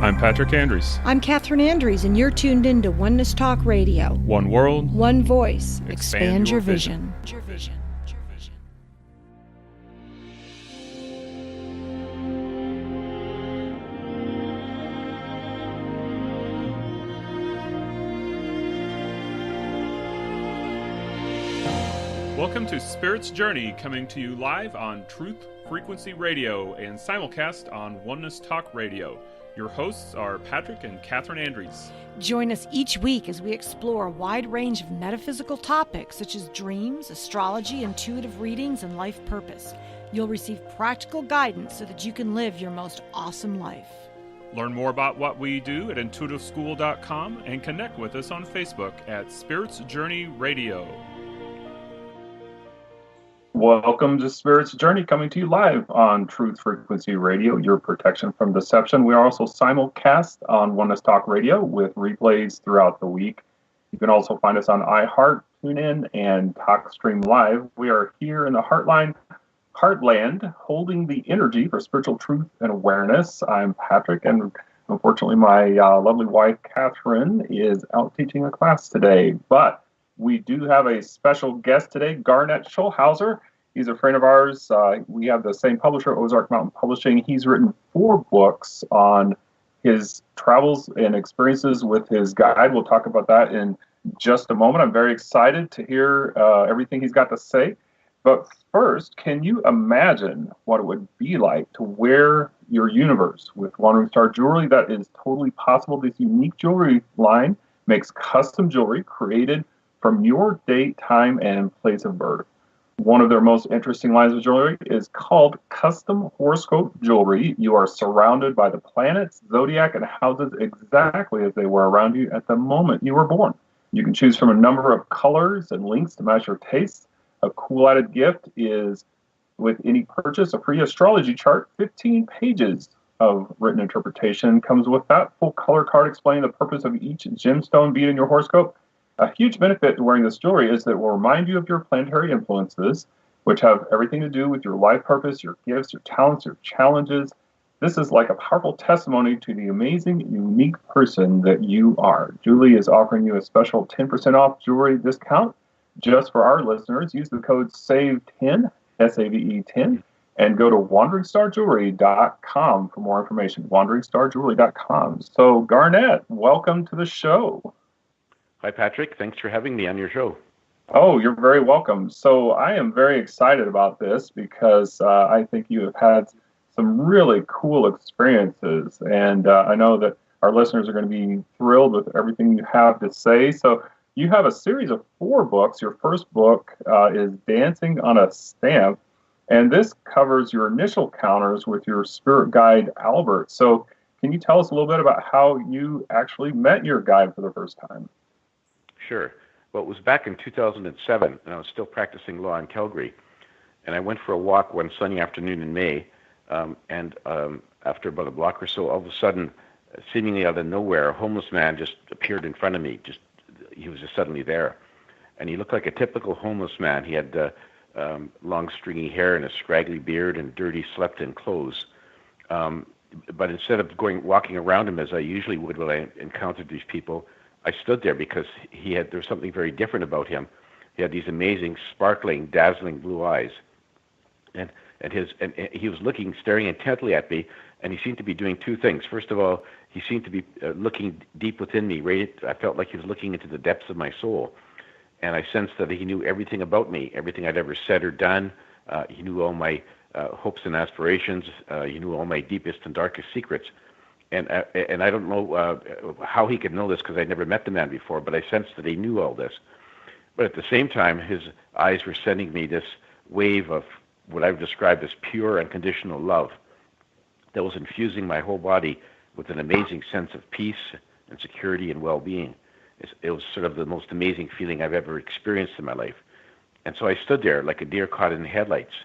I'm Patrick Andrews. I'm Catherine Andrews, and you're tuned in to Oneness Talk Radio. One world, one voice. Expand your vision. Welcome to Spirit's Journey, coming to you live on Truth Frequency Radio and simulcast on Oneness Talk Radio. Your hosts are Patrick and Catherine Andrews. Join us each week as we explore a wide range of metaphysical topics such as dreams, astrology, intuitive readings, and life purpose. You'll receive practical guidance so that you can live your most awesome life. Learn more about what we do at intuitiveschool.com and connect with us on Facebook at Spirit's Journey Radio. Welcome to Spirit's Journey, coming to you live on Truth Frequency Radio, your protection from deception. We are also simulcast on Oneness Talk Radio with replays throughout the week. You can also find us on iHeart, TuneIn, and TalkStream Live. We are here in the Heartland, holding the energy for spiritual truth and awareness. I'm Patrick, and unfortunately my lovely wife, Catherine, is out teaching a class today. But we do have a special guest today, Garnet Schulhauser. He's a friend of ours. We have the same publisher, Ozark Mountain Publishing. He's written 4 books on his travels and experiences with his guide. We'll talk about that in just a moment. I'm very excited to hear everything he's got to say. But first, can you imagine what it would be like to wear your universe with Wandering Star jewelry? That is totally possible. This unique jewelry line makes custom jewelry created from your date, time, and place of birth. One of their most interesting lines of jewelry is called Custom Horoscope Jewelry. You are surrounded by the planets, zodiac, and houses exactly as they were around you at the moment you were born. You can choose from a number of colors and links to match your tastes. A cool added gift is, with any purchase, a free astrology chart. 15 pages of written interpretation comes with that full color card explaining the purpose of each gemstone bead in your horoscope. A huge benefit to wearing this jewelry is that it will remind you of your planetary influences, which have everything to do with your life purpose, your gifts, your talents, your challenges. This is like a powerful testimony to the amazing, unique person that you are. Julie is offering you a special 10% off jewelry discount just for our listeners. Use the code SAVE10, S-A-V-E 10, and go to WanderingStarJewelry.com for more information. WanderingStarJewelry.com. So, Garnet, welcome to the show. Hi, Patrick. Thanks for having me on your show. Oh, you're very welcome. So I am very excited about this because I think you have had some really cool experiences. And I know that our listeners are going to be thrilled with everything you have to say. So you have a series of 4 books. Your first book is Dancing on a Stamp. And this covers your initial encounters with your spirit guide, Albert. So can you tell us a little bit about how you actually met your guide for the first time? Sure. Well, it was back in 2007, and I was still practicing law in Calgary. And I went for a walk one sunny afternoon in May, and after about a block or so, all of a sudden, seemingly out of nowhere, a homeless man just appeared in front of me. He was just suddenly there. And he looked like a typical homeless man. He had long, stringy hair and a scraggly beard and dirty, slept-in clothes. But instead of walking around him as I usually would when I encountered these people, I stood there because there was something very different about him. He had these amazing, sparkling, dazzling blue eyes, and he was staring intently at me, and he seemed to be doing 2 things. First of all, he seemed to be looking deep within me. I felt like he was looking into the depths of my soul, and I sensed that he knew everything about me, everything I'd ever said or done. He knew all my hopes and aspirations. He knew all my deepest and darkest secrets. And I don't know how he could know this because I'd never met the man before, but I sensed that he knew all this. But at the same time, his eyes were sending me this wave of what I would describe as pure, unconditional love that was infusing my whole body with an amazing sense of peace and security and well-being. It was sort of the most amazing feeling I've ever experienced in my life. And so I stood there like a deer caught in headlights.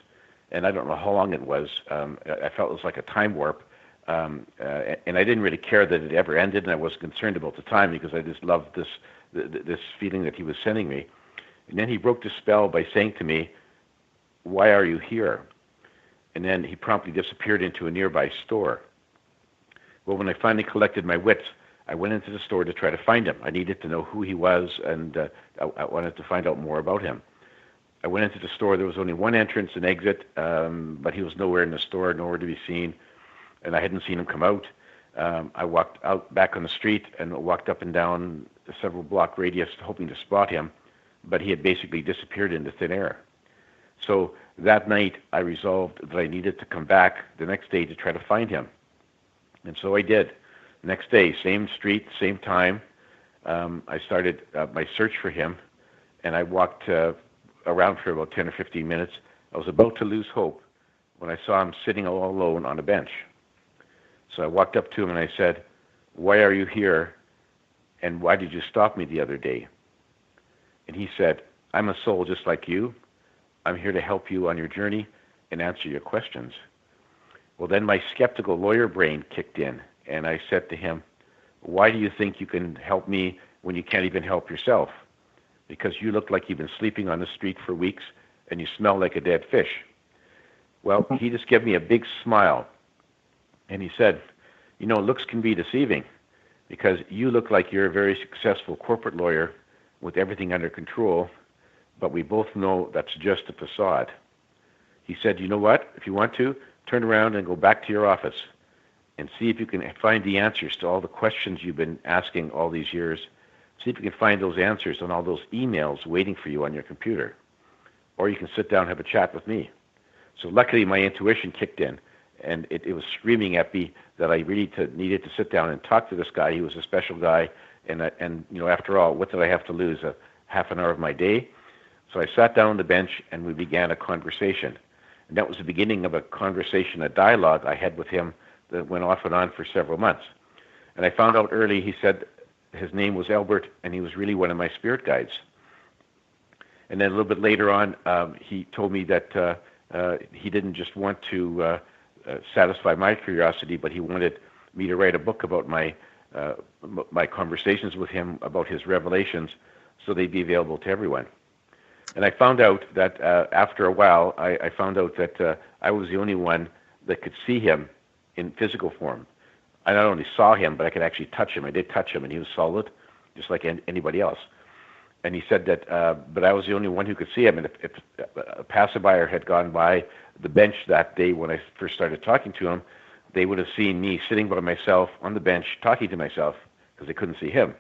And I don't know how long it was. I felt it was like a time warp. And I didn't really care that it ever ended, and I wasn't concerned about the time because I just loved this feeling that he was sending me. And then he broke the spell by saying to me, "Why are you here?" And then he promptly disappeared into a nearby store. Well, when I finally collected my wits, I went into the store to try to find him. I needed to know who he was, and I wanted to find out more about him. I went into the store. There was only one entrance and exit, but he was nowhere in the store, nowhere to be seen, and I hadn't seen him come out. I walked out back on the street and walked up and down a several block radius hoping to spot him, but he had basically disappeared into thin air. So that night, I resolved that I needed to come back the next day to try to find him. And so I did. Next day, same street, same time, I started my search for him, and I walked around for about 10 or 15 minutes. I was about to lose hope when I saw him sitting all alone on a bench. So I walked up to him and I said, "Why are you here, and why did you stop me the other day?" And he said, "I'm a soul just like you. I'm here to help you on your journey and answer your questions." Well, then my skeptical lawyer brain kicked in, and I said to him, "Why do you think you can help me when you can't even help yourself? Because you look like you've been sleeping on the street for weeks, and you smell like a dead fish." Well, he just gave me a big smile, and he said, "Looks can be deceiving, because you look like you're a very successful corporate lawyer with everything under control, but we both know that's just a facade." He said, "You know what? If you want to, turn around and go back to your office and see if you can find the answers to all the questions you've been asking all these years. See if you can find those answers on all those emails waiting for you on your computer. Or you can sit down and have a chat with me." So luckily my intuition kicked in, and it was screaming at me that I really needed to sit down and talk to this guy. He was a special guy, and after all, what did I have to lose? A half an hour of my day? So I sat down on the bench, and we began a conversation. And that was the beginning of a conversation, a dialogue I had with him that went off and on for several months. And I found out early, he said his name was Albert, and he was really one of my spirit guides. And then a little bit later on, he told me that he didn't just want to satisfy my curiosity, but he wanted me to write a book about my conversations with him, about his revelations, so they'd be available to everyone. And I found out that after a while, I found out that I was the only one that could see him in physical form. I not only saw him, but I could actually touch him. I did touch him, and he was solid, just like anybody else. And he said that, but I was the only one who could see him. And if a passerby had gone by the bench that day when I first started talking to him, they would have seen me sitting by myself on the bench talking to myself because they couldn't see him.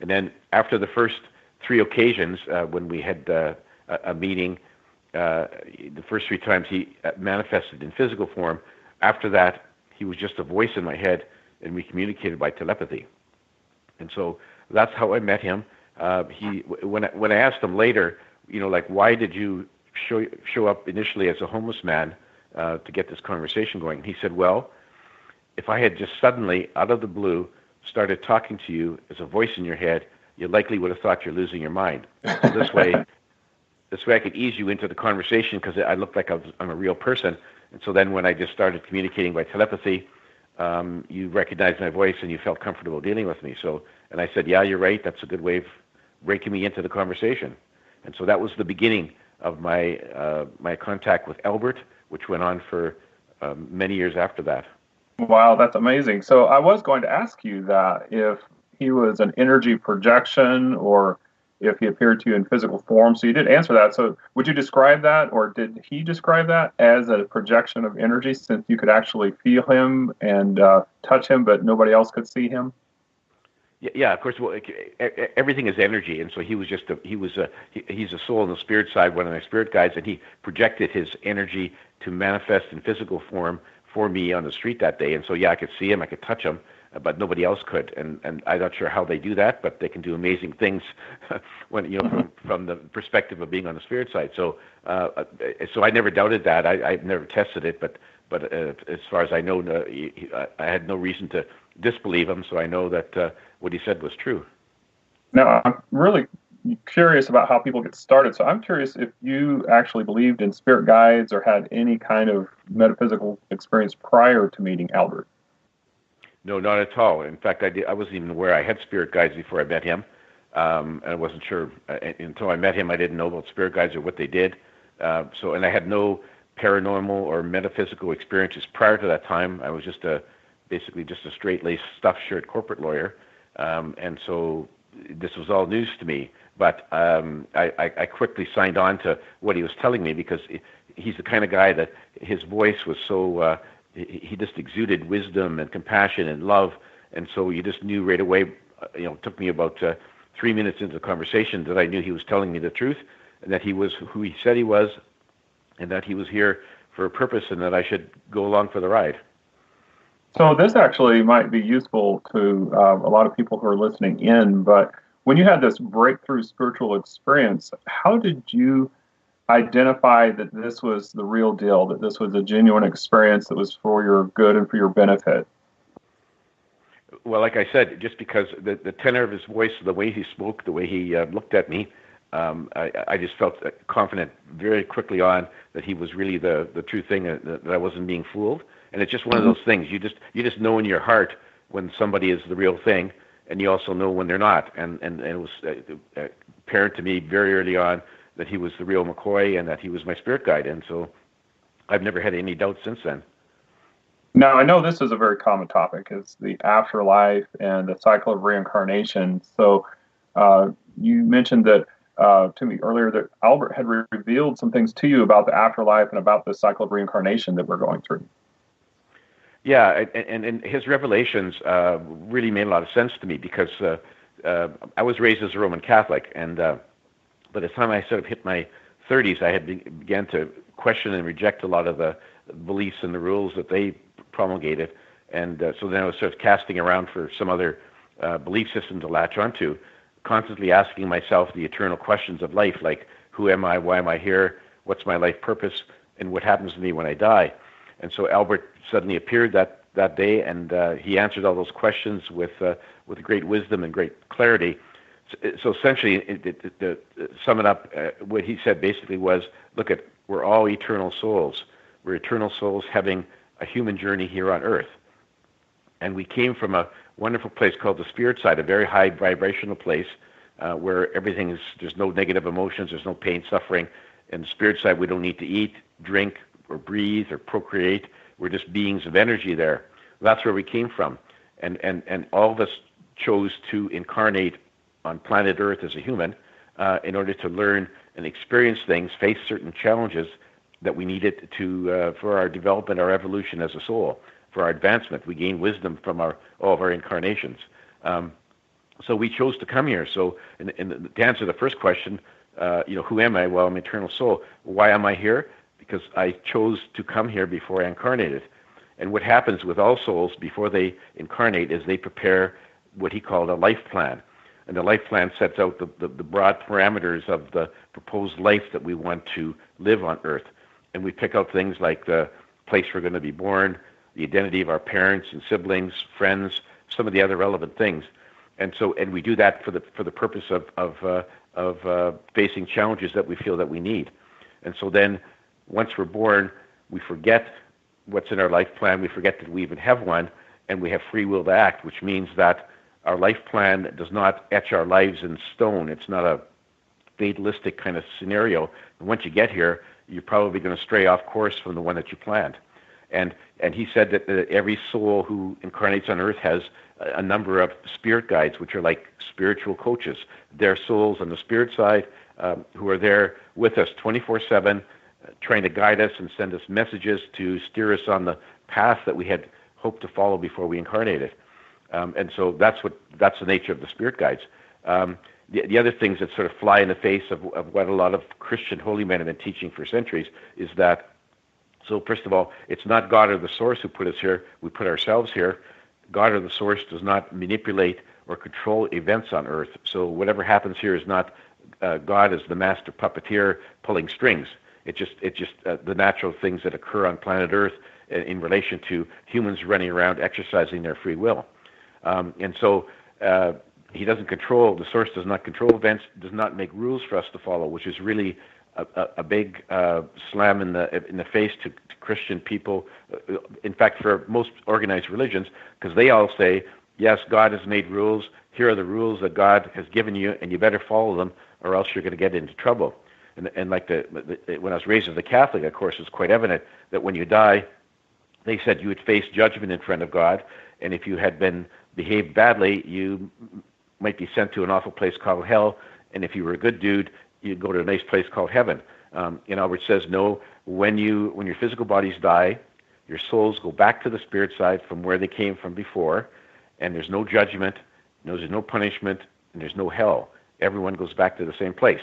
And then after the first 3 occasions when we had a meeting, the first 3 times he manifested in physical form. After that, he was just a voice in my head, and we communicated by telepathy. And so that's how I met him. When I asked him later, why did you show up initially as a homeless man to get this conversation going? He said, well, if I had just suddenly, out of the blue, started talking to you as a voice in your head, you likely would have thought you're losing your mind. So this way I could ease you into the conversation because I looked like I'm a real person. And so then when I just started communicating by telepathy, you recognized my voice and you felt comfortable dealing with me. And I said, yeah, you're right. That's a good way of breaking me into the conversation. And so that was the beginning of my contact with Albert, which went on for many years after that. Wow, that's amazing. So I was going to ask you that if he was an energy projection or if he appeared to you in physical form. So you did answer that. So would you describe that, or did he describe that as a projection of energy, since you could actually feel him and touch him, but nobody else could see him? Yeah, of course. Well, everything is energy, and so he's a soul on the spirit side, one of my spirit guides, and he projected his energy to manifest in physical form for me on the street that day. And so, yeah, I could see him, I could touch him, but nobody else could. And I'm not sure how they do that, but they can do amazing things when from the perspective of being on the spirit side. So I never doubted that. I've never tested it, but as far as I know, I had no reason to disbelieve him. So I know that what he said was true. Now, I'm really curious about how people get started. So I'm curious if you actually believed in spirit guides or had any kind of metaphysical experience prior to meeting Albert. No, not at all. In fact, I wasn't even aware I had spirit guides before I met him. And I wasn't sure until I met him. I didn't know about spirit guides or what they did. And I had no paranormal or metaphysical experiences prior to that time. I was just a basically just a straight-laced stuffed shirt corporate lawyer, and so this was all news to me. But I quickly signed on to what he was telling me, because he's the kind of guy that his voice was so, he just exuded wisdom and compassion and love, and so you just knew right away. It took me about 3 minutes into the conversation that I knew he was telling me the truth, and that he was who he said he was, and that he was here for a purpose, and that I should go along for the ride. So this actually might be useful to a lot of people who are listening in, but when you had this breakthrough spiritual experience, how did you identify that this was the real deal, that this was a genuine experience that was for your good and for your benefit? Well, like I said, just because the tenor of his voice, the way he spoke, the way he looked at me, I just felt confident very quickly on that he was really the true thing, that I wasn't being fooled. And it's just one of those things. You just know in your heart when somebody is the real thing, and you also know when they're not. And it was apparent to me very early on that he was the real McCoy and that he was my spirit guide. And so I've never had any doubt since then. Now, I know this is a very common topic. It's the afterlife and the cycle of reincarnation. So you mentioned that to me earlier that Albert had revealed some things to you about the afterlife and about the cycle of reincarnation that we're going through. Yeah, and his revelations really made a lot of sense to me, because I was raised as a Roman Catholic, and by the time I sort of hit my 30s, I had began to question and reject a lot of the beliefs and the rules that they promulgated, and so then I was sort of casting around for some other belief system to latch onto, constantly asking myself the eternal questions of life, like who am I, why am I here, what's my life purpose, and what happens to me when I die. And so Albert suddenly appeared that day, and he answered all those questions with great wisdom and great clarity. So essentially, to sum it up, what he said basically was, look, we're all eternal souls. We're eternal souls having a human journey here on Earth. And we came from a wonderful place called the spirit side, a very high vibrational place where there's no negative emotions, there's no pain, suffering. And the spirit side, we don't need to eat, drink, or breathe, or procreate. We're just beings of energy there. That's where we came from. And all of us chose to incarnate on planet Earth as a human in order to learn and experience things, face certain challenges that we needed to for our development, our evolution as a soul, for our advancement. We gain wisdom from all of our incarnations. So we chose to come here. So to answer the first question, who am I? Well, I'm an eternal soul. Why am I here? Because I chose to come here before I incarnated. And what happens with all souls before they incarnate is they prepare what he called a life plan. And the life plan sets out the broad parameters of the proposed life that we want to live on Earth. And we pick out things like the place we're going to be born, the identity of our parents and siblings, friends, some of the other relevant things. And we do that for the purpose of facing challenges that we feel that we need. And so then, once we're born, we forget what's in our life plan. We forget that we even have one, and we have free will to act, which means that our life plan does not etch our lives in stone. It's not a fatalistic kind of scenario. And once you get here, you're probably going to stray off course from the one that you planned. And he said that every soul who incarnates on Earth has a number of spirit guides, which are like spiritual coaches. They're souls on the spirit side who are there with us 24/7, trying to guide us and send us messages to steer us on the path that we had hoped to follow before we incarnated. And so that's the nature of the spirit guides. The other things that sort of fly in the face of what a lot of Christian holy men have been teaching for centuries is that, so first of all, it's not God or the source who put us here, we put ourselves here. God or the source does not manipulate or control events on Earth. So whatever happens here is not God as the master puppeteer pulling strings. It's just the natural things that occur on planet Earth in relation to humans running around exercising their free will. And so he doesn't control, the source does not control events, does not make rules for us to follow, which is really a big slam in the face to Christian people. In fact, for most organized religions, because they all say, yes, God has made rules. Here are the rules that God has given you, and you better follow them, or else you're going to get into trouble. And like when I was raised as a Catholic, of course, it's quite evident that when you die, they said you would face judgment in front of God, and if you had been behaved badly, you might be sent to an awful place called hell, and if you were a good dude, you'd go to a nice place called heaven. And Albert says, no, when your physical bodies die, your souls go back to the spirit side from where they came from before, and there's no judgment, there's no punishment, and there's no hell. Everyone goes back to the same place.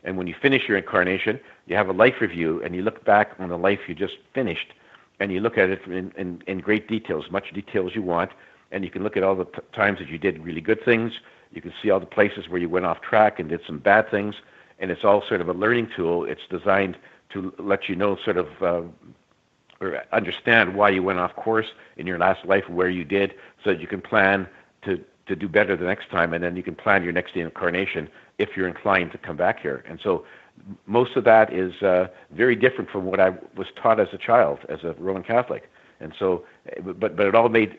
And when you finish your incarnation, you have a life review, and you look back on the life you just finished, and you look at it in great detail, as much detail as you want, and you can look at all the times that you did really good things. You can see all the places where you went off track and did some bad things, and it's all sort of a learning tool. It's designed to let you know sort of or understand why you went off course in your last life, where you did, so that you can plan to do better the next time, and then you can plan your next incarnation if you're inclined to come back here. And so most of that is very different from what I was taught as a child, as a Roman Catholic. And so, but it all made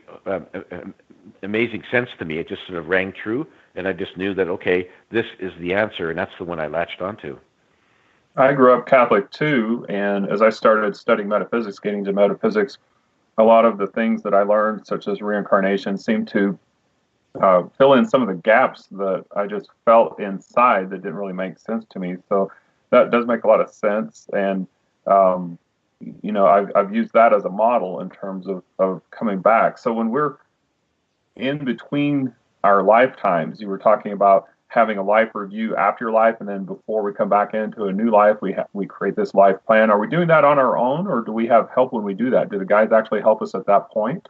amazing sense to me. It just sort of rang true, and I just knew that, okay, this is the answer, and that's the one I latched onto. I grew up Catholic too, and as I started studying metaphysics, getting into metaphysics, a lot of the things that I learned, such as reincarnation, seemed to fill in some of the gaps that I just felt inside that didn't really make sense to me. So that does make a lot of sense, and I've used that as a model in terms of coming back. So when we're in between our lifetimes, you were talking about having a life review after your life, and then before we come back into a new life, we create this life plan. Are we doing that on our own, or do we have help when we do that? Do the guides actually help us at that point?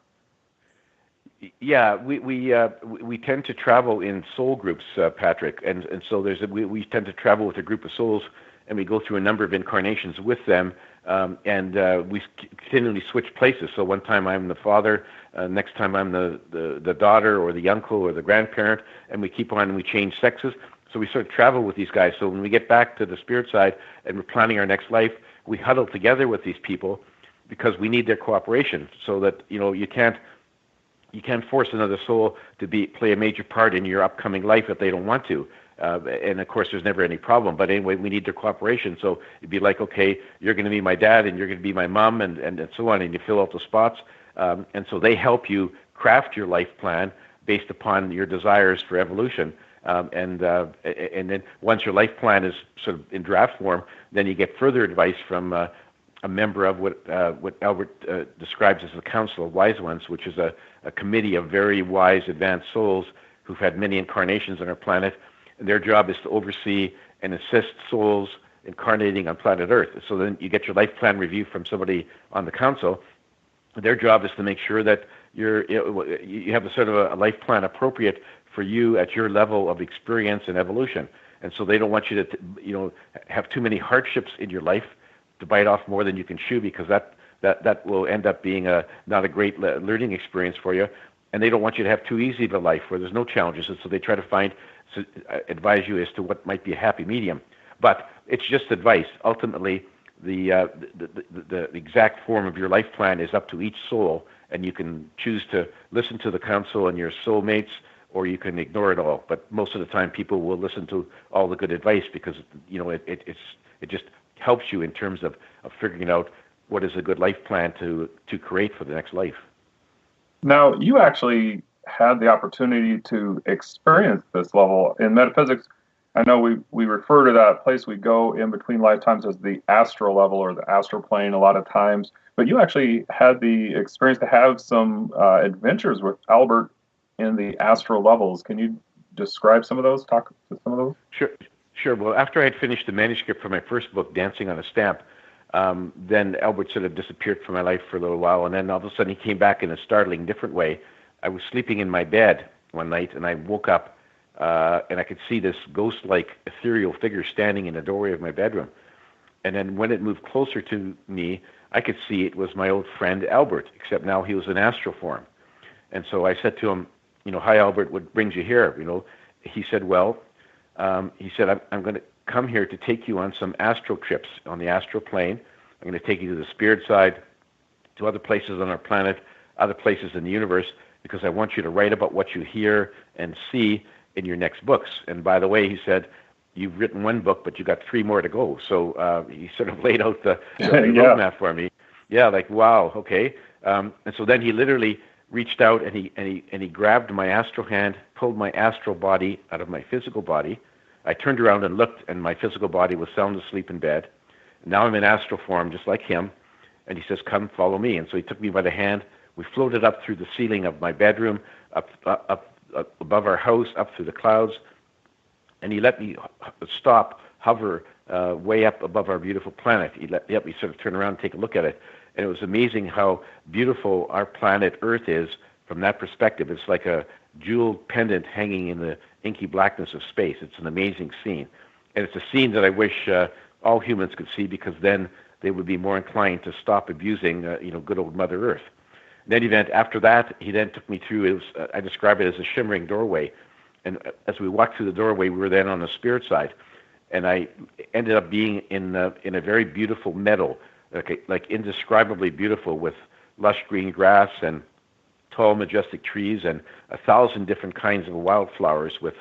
Yeah, we tend to travel in soul groups, Patrick, and so we tend to travel with a group of souls, and we go through a number of incarnations with them, and we continually switch places. So one time I'm the father, next time I'm the daughter or the uncle or the grandparent, and we keep on and we change sexes. So we sort of travel with these guys. So when we get back to the spirit side and we're planning our next life, we huddle together with these people because we need their cooperation. So that you can't force another soul to play a major part in your upcoming life if they don't want to. And of course, there's never any problem. But anyway, we need their cooperation. So it'd be like, okay, you're going to be my dad, and you're going to be my mom, and so on, and you fill out the spots. And so they help you craft your life plan based upon your desires for evolution. And then once your life plan is sort of in draft form, then you get further advice from a member of what Albert describes as the Council of Wise Ones, which is a committee of very wise, advanced souls who've had many incarnations on our planet. And their job is to oversee and assist souls incarnating on planet Earth. So then you get your life plan review from somebody on the council. Their job is to make sure that you have a sort of a life plan appropriate for you at your level of experience and evolution. And so they don't want you to have too many hardships in your life to bite off more than you can chew, because that will end up being not a great learning experience for you. And they don't want you to have too easy of a life where there's no challenges. And so they try to advise you as to what might be a happy medium. But it's just advice. Ultimately, the exact form of your life plan is up to each soul, and you can choose to listen to the council and your soulmates, or you can ignore it all. But most of the time, people will listen to all the good advice because it just helps you in terms of figuring out what is a good life plan to create for the next life. Now, you actually had the opportunity to experience this level in metaphysics. I know we refer to that place we go in between lifetimes as the astral level or the astral plane a lot of times, but you actually had the experience to have some adventures with Albert in the astral levels. Can you describe some of those, talk to some of those? Sure. Well, after I had finished the manuscript for my first book, Dancing on a Stamp, then Albert sort of disappeared from my life for a little while, and then all of a sudden he came back in a startling different way. I was sleeping in my bed one night, and I woke up, and I could see this ghost-like ethereal figure standing in the doorway of my bedroom. And then when it moved closer to me, I could see it was my old friend Albert, except now he was in astral form. And so I said to him, "Hi, Albert, what brings you here?" He said, I'm going to come here to take you on some astral trips on the astral plane. I'm going to take you to the spirit side, to other places on our planet, other places in the universe, because I want you to write about what you hear and see in your next books. And by the way, he said, you've written one book, but you got 3 more to go. So he sort of laid out the roadmap for me. Yeah, like, wow, okay. And so then he literally reached out and he grabbed my astral hand, pulled my astral body out of my physical body. I turned around and looked, and my physical body was sound asleep in bed. Now I'm in astral form, just like him. And he says, "Come, follow me." And so he took me by the hand. We floated up through the ceiling of my bedroom, up above our house, up through the clouds. And he let me hover way up above our beautiful planet. He let me sort of turn around and take a look at it. And it was amazing how beautiful our planet Earth is from that perspective. It's like a jeweled pendant hanging in the inky blackness of space. It's an amazing scene. And it's a scene that I wish all humans could see, because then they would be more inclined to stop abusing, good old Mother Earth. In any event, after that, he then took me through, I describe it as a shimmering doorway. And as we walked through the doorway, we were then on the spirit side. And I ended up being in a very beautiful meadow, like indescribably beautiful, with lush green grass and tall, majestic trees and 1,000 different kinds of wildflowers with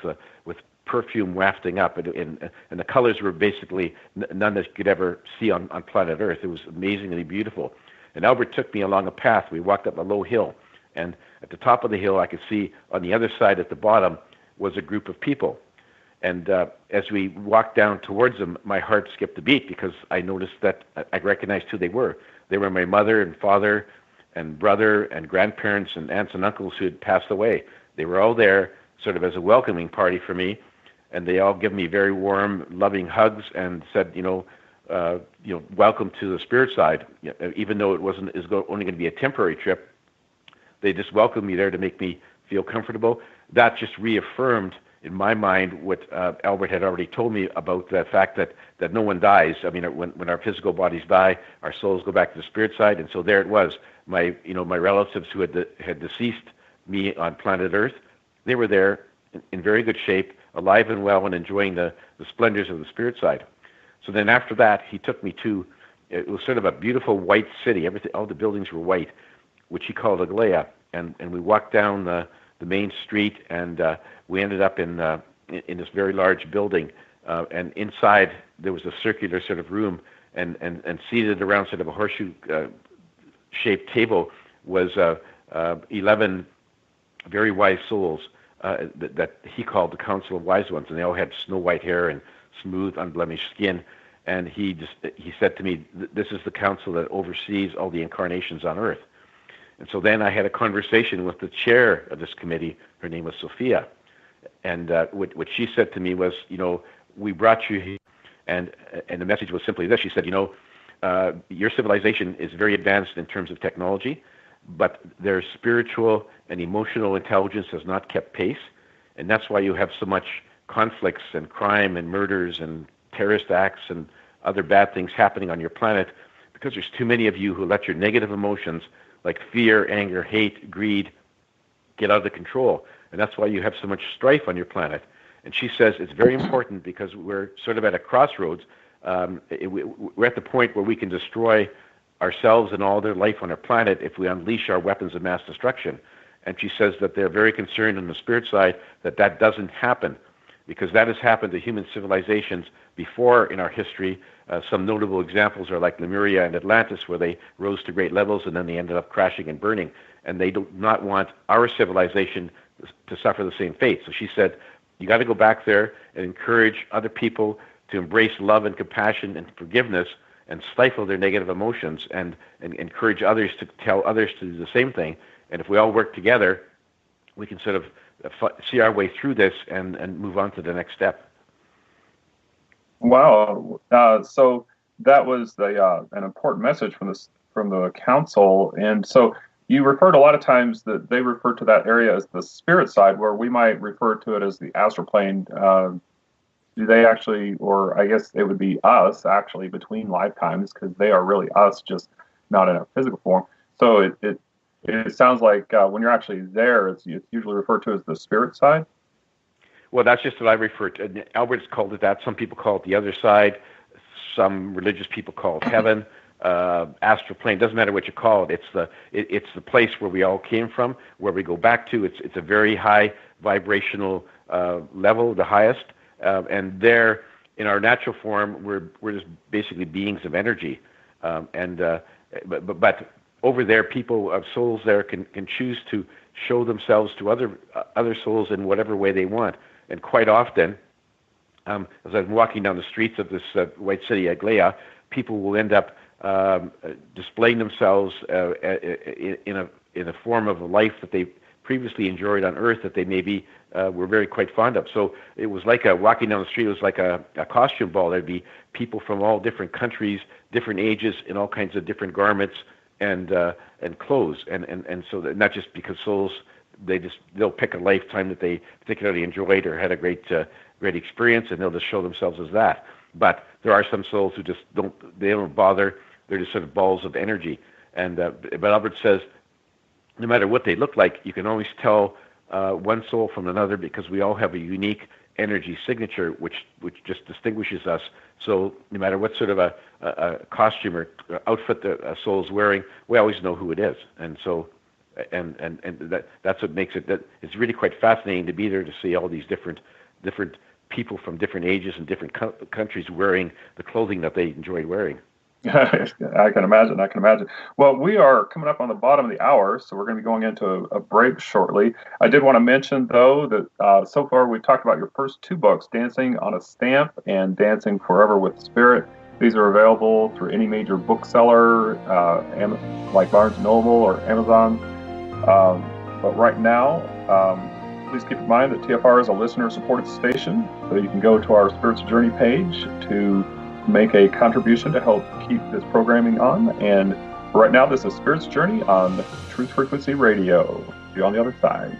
perfume wafting up. And the colors were basically none that you could ever see on planet Earth. It was amazingly beautiful. And Albert took me along a path. We walked up a low hill. And at the top of the hill, I could see on the other side at the bottom was a group of people. And as we walked down towards them, my heart skipped a beat, because I noticed that I recognized who they were. They were my mother and father and brother and grandparents and aunts and uncles who had passed away. They were all there sort of as a welcoming party for me, and they all gave me very warm, loving hugs and said, welcome to the spirit side. Even though it is only going to be a temporary trip, they just welcomed me there to make me feel comfortable. That just reaffirmed in my mind what Albert had already told me about the fact that no one dies. I mean, when our physical bodies die, our souls go back to the spirit side. And so there it was. My relatives who had deceased me on planet Earth, they were there in very good shape, alive and well, and enjoying the splendors of the spirit side. So then after that, he took me to, it was sort of a beautiful white city. All the buildings were white, which he called a Gaia. And we walked down the main street, and we ended up in this very large building. And inside there was a circular sort of room, and seated around sort of a horseshoe-shaped table was 11 very wise souls that he called the Council of Wise Ones, and they all had snow white hair and smooth, unblemished skin. And he said to me, "This is the council that oversees all the incarnations on Earth." And so then I had a conversation with the chair of this committee. Her name was Sophia. And what she said to me was, we brought you here. And the message was simply this. She said, your civilization is very advanced in terms of technology, but their spiritual and emotional intelligence has not kept pace. And that's why you have so much conflicts and crime and murders and terrorist acts and other bad things happening on your planet, because there's too many of you who let your negative emotions like fear, anger, hate, greed, get out of control. And that's why you have so much strife on your planet. And she says it's very important, because we're sort of at a crossroads. We're at the point where we can destroy ourselves and all their life on our planet if we unleash our weapons of mass destruction. And she says that they're very concerned on the spirit side that doesn't happen, because that has happened to human civilizations before in our history. Some notable examples are like Lemuria and Atlantis, where they rose to great levels and then they ended up crashing and burning. And they do not want our civilization to suffer the same fate. So she said, you got to go back there and encourage other people to embrace love and compassion and forgiveness, and stifle their negative emotions, and encourage others to tell others to do the same thing. And if we all work together, we can sort of see our way through this and move on to the next step. Wow. So that was an important message from the council. And so you referred a lot of times that they refer to that area as the spirit side, where we might refer to it as the astral plane. Do they actually, or I guess it would be us actually between lifetimes, because they are really us, just not in a physical form. So it sounds like when you're actually there, it's usually referred to as the spirit side. Well, that's just what I refer to. Albert's called it that. Some people call it the other side. Some religious people call it heaven, astral plane. Doesn't matter what you call it. It's the place where we all came from, where we go back to. It's a very high vibrational level, the highest. And there, in our natural form, we're just basically beings of energy. But over there, souls there can choose to show themselves to other souls in whatever way they want. And quite often, as I'm walking down the streets of this white city at Gaia, people will end up displaying themselves in a form of a life that they previously enjoyed on Earth that they maybe were very quite fond of. So it was like walking down the street. It was like a costume ball. There'd be people from all different countries, different ages, in all kinds of different garments and clothes. And so that not just because souls, they'll pick a lifetime that they particularly enjoyed or had a great experience, and they'll just show themselves as that. But there are some souls who just don't bother. They're just sort of balls of energy. And but Albert says, no matter what they look like, you can always tell one soul from another because we all have a unique energy signature which just distinguishes us. So no matter what sort of a costume or outfit that a soul is wearing, we always know who it is. And so and that's what makes it that it's really quite fascinating to be there to see all these different people from different ages and different countries wearing the clothing that they enjoy wearing. I can imagine. Well, we are coming up on the bottom of the hour, so we're going to be going into a break shortly. I did want to mention, though, that so far we've talked about your first two books, Dancing on a Stamp and Dancing Forever with Spirit. These are available through any major bookseller, like Barnes & Noble or Amazon. But right now, please keep in mind that TFR is a listener-supported station, so you can go to our Spiritual Journey page to make a contribution to help keep this programming on. And right now, this is Spiritual Journey on Truth Frequency Radio. See you on the other side.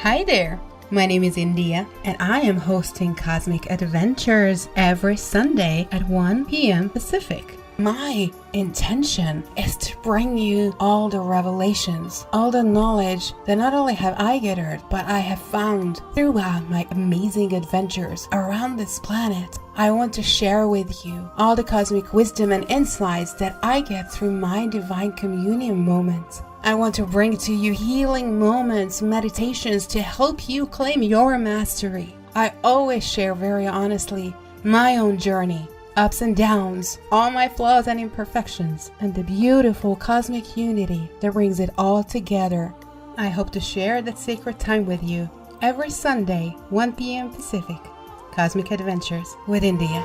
Hi there. My name is India, and I am hosting Cosmic Adventures every Sunday at 1 p.m. Pacific. My intention is to bring you all the revelations, all the knowledge that not only have I gathered, but I have found throughout my amazing adventures around this planet. I want to share with you all the cosmic wisdom and insights that I get through my divine communion moments. I want to bring to you healing moments, meditations to help you claim your mastery. I always share very honestly my own journey, ups and downs, all my flaws and imperfections, and the beautiful cosmic unity that brings it all together. I hope to share that sacred time with you every Sunday, 1 p.m. Pacific. Cosmic Adventures with India.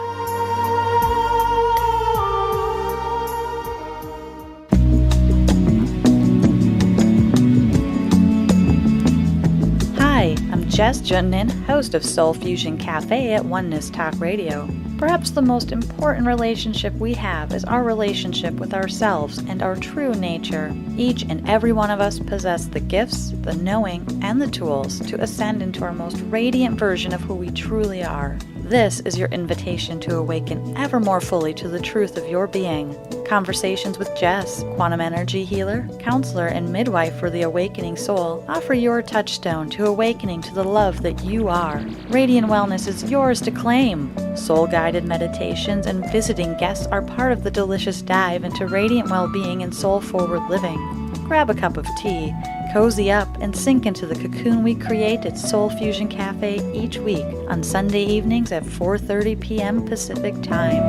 Hi, I'm Jess Junnin, host of Soul Fusion Cafe at Oneness Talk Radio. Perhaps the most important relationship we have is our relationship with ourselves and our true nature. Each and every one of us possess the gifts, the knowing, and the tools to ascend into our most radiant version of who we truly are. This is your invitation to awaken ever more fully to the truth of your being. Conversations with Jess, quantum energy healer, counselor, and midwife for the awakening soul, offer your touchstone to awakening to the love that you are. Radiant wellness is yours to claim. Soul-guided meditations and visiting guests are part of the delicious dive into radiant well-being and soul-forward living. Grab a cup of tea, cozy up, and sink into the cocoon we create at Soul Fusion Cafe each week on Sunday evenings at 4:30 p.m. Pacific Time.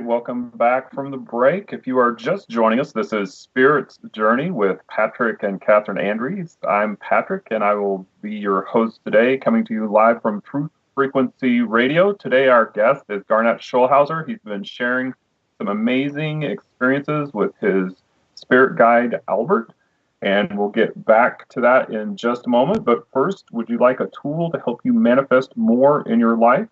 Welcome back from the break. If you are just joining us, this is Spirit's Journey with Patrick and Catherine Andrews. I'm Patrick, and I will be your host today, coming to you live from Truth Frequency Radio. Today, our guest is Garnet Schulhauser. He's been sharing some amazing experiences with his spirit guide, Albert, and we'll get back to that in just a moment. But first, would you like a tool to help you manifest more in your life?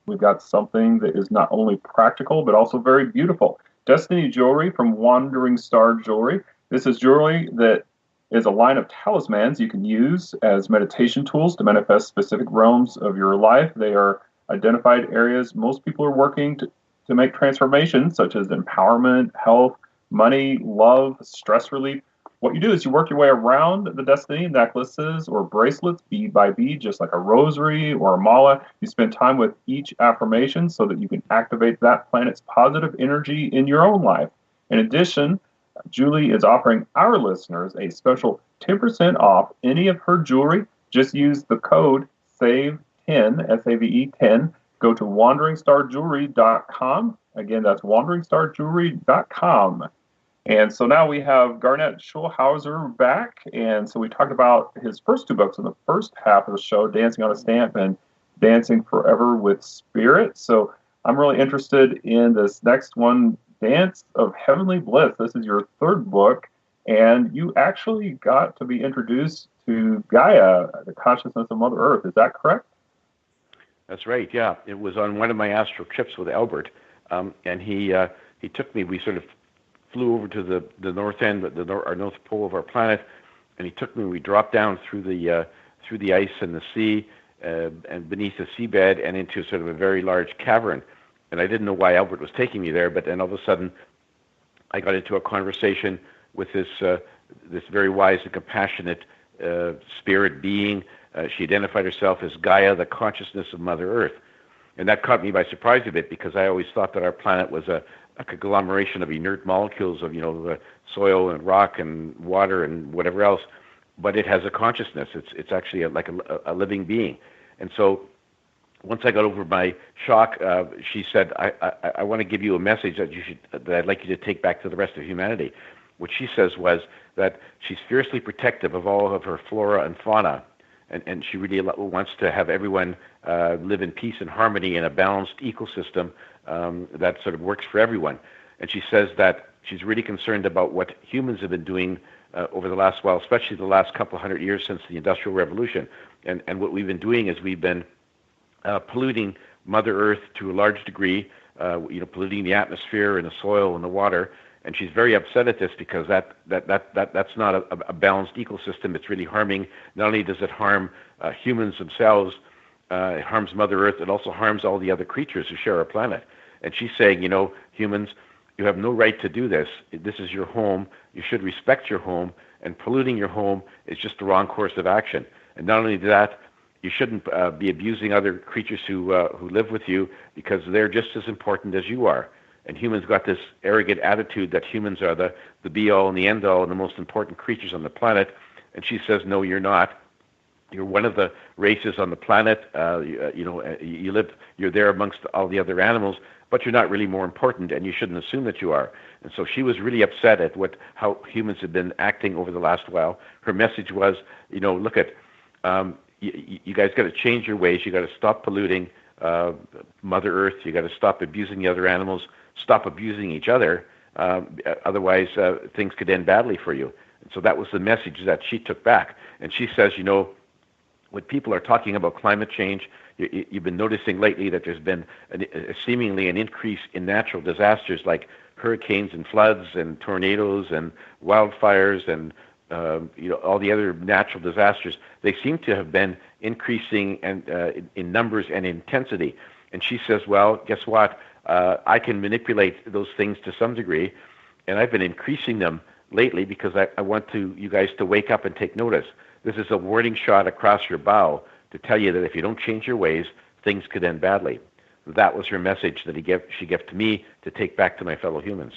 We've got something that is not only practical, but also very beautiful. Destiny Jewelry from Wandering Star Jewelry. This is jewelry that is a line of talismans you can use as meditation tools to manifest specific realms of your life. They are identified areas most people are working to make transformations, such as empowerment, health, money, love, stress relief. What you do is you work your way around the destiny necklaces or bracelets bead by bead, just like a rosary or a mala. You spend time with each affirmation so that you can activate that planet's positive energy in your own life. In addition, Julie is offering our listeners a special 10% off any of her jewelry. Just use the code SAVE10, S-A-V-E 10. Go to wanderingstarjewelry.com. Again, that's wanderingstarjewelry.com. And so now we have Garnet Schulhauser back. And so we talked about his first two books in the first half of the show, Dancing on a Stamp and Dancing Forever with Spirit. So I'm really interested in this next one, Dance of Heavenly Bliss. This is your third book, and you actually got to be introduced to Gaia, the consciousness of Mother Earth. Is that correct? That's right, yeah. It was on one of my astral trips with Albert, and he took me, we sort of flew over to the north end, our north pole of our planet, and he took me, we dropped down through the ice and the sea, and beneath the seabed and into sort of a very large cavern. And I didn't know why Albert was taking me there, but then all of a sudden I got into a conversation with this very wise and compassionate spirit being. She identified herself as Gaia, the consciousness of Mother Earth. And that caught me by surprise a bit, because I always thought that our planet was a conglomeration of inert molecules of, soil and rock and water and whatever else. But it has a consciousness. It's actually like a living being. And so once I got over my shock, she said, I want to give you a message that I'd like you to take back to the rest of humanity. What she says was that she's fiercely protective of all of her flora and fauna, and she really wants to have everyone live in peace and harmony in a balanced ecosystem that sort of works for everyone. And she says that she's really concerned about what humans have been doing over the last while, especially the last couple of hundred years since the Industrial Revolution. And what we've been doing is we've been polluting Mother Earth to a large degree, polluting the atmosphere and the soil and the water. And she's very upset at this, because that's not a balanced ecosystem. It's really harming. Not only does it harm humans themselves, it harms Mother Earth. It also harms all the other creatures who share our planet. And she's saying, humans, you have no right to do this. This is your home. You should respect your home. And polluting your home is just the wrong course of action. And not only that, you shouldn't be abusing other creatures who live with you, because they're just as important as you are. And humans got this arrogant attitude that humans are the be-all and the end-all and the most important creatures on the planet. And she says, no, you're not. You're one of the races on the planet. You're there amongst all the other animals, but you're not really more important, and you shouldn't assume that you are. And so she was really upset at how humans have been acting over the last while. Her message was, look at, you guys got to change your ways. You got to stop polluting Mother Earth. You got to stop abusing the other animals. Stop abusing each other. Otherwise, things could end badly for you. And so that was the message that she took back. And she says, when people are talking about climate change, you've been noticing lately that there's been seemingly an increase in natural disasters like hurricanes and floods and tornadoes and wildfires and all the other natural disasters. They seem to have been increasing in numbers and intensity. And she says, well, guess what? I can manipulate those things to some degree, and I've been increasing them lately because I want you guys to wake up and take notice. This is a warning shot across your bow to tell you that if you don't change your ways, things could end badly. That was her message that she gave to me to take back to my fellow humans.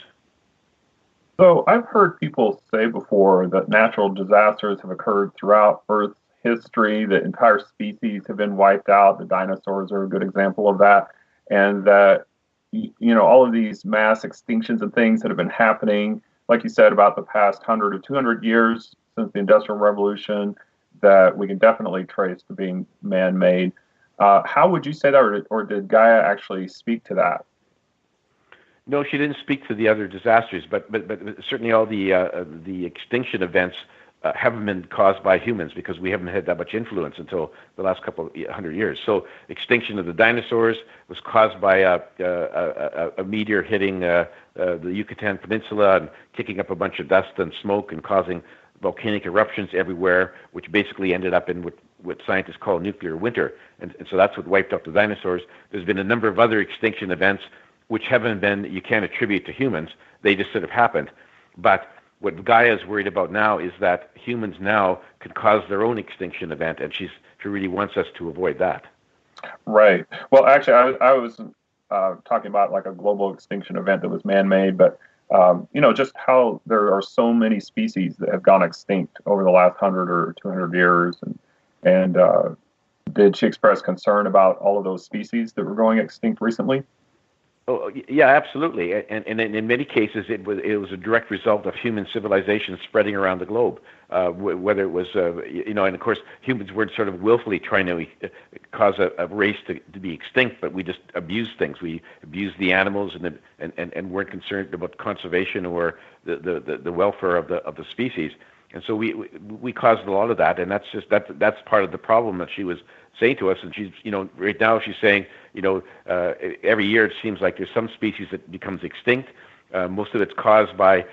So I've heard people say before that natural disasters have occurred throughout Earth's history, that entire species have been wiped out. The dinosaurs are a good example of that. And that, all of these mass extinctions and things that have been happening, like you said, about the past 100 or 200 years since the Industrial Revolution, that we can definitely trace to being man-made. How would you say that, or did Gaia actually speak to that? No, she didn't speak to the other disasters, but certainly all the extinction events haven't been caused by humans, because we haven't had that much influence until the last couple of 100 years. So extinction of the dinosaurs was caused by a meteor hitting the Yucatan Peninsula and kicking up a bunch of dust and smoke and causing volcanic eruptions everywhere, which basically ended up in what scientists call nuclear winter. And so that's what wiped out the dinosaurs. There's been a number of other extinction events which you can't attribute to humans. They just sort of happened. But what Gaia is worried about now is that humans now could cause their own extinction event, and she really wants us to avoid that. Right. Well, actually, I was talking about like a global extinction event that was man-made, but just how there are so many species that have gone extinct over the last 100 or 200 years, and did she express concern about all of those species that were going extinct recently? Oh, yeah, absolutely. And in many cases, it was a direct result of human civilization spreading around the globe. Whether it was, and of course, humans weren't sort of willfully trying to cause a race to be extinct, but we just abused things. We abused the animals and weren't concerned about conservation or the welfare of the species. And so we caused a lot of that, and that's part of the problem that she was saying to us. And she's, right now she's saying, every year it seems like there's some species that becomes extinct. Most of it's caused by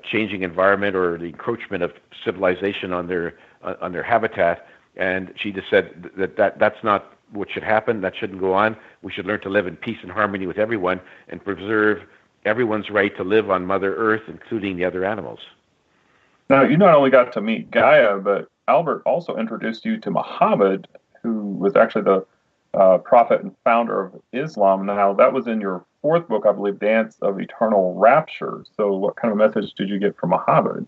changing environment or the encroachment of civilization on their habitat. And she just said that's not what should happen. That shouldn't go on. We should learn to live in peace and harmony with everyone and preserve everyone's right to live on Mother Earth, including the other animals. Now, you not only got to meet Gaia, but Albert also introduced you to Muhammad, who was actually the prophet and founder of Islam. Now, that was in your fourth book, I believe, Dance of Eternal Rapture. So what kind of message did you get from Muhammad?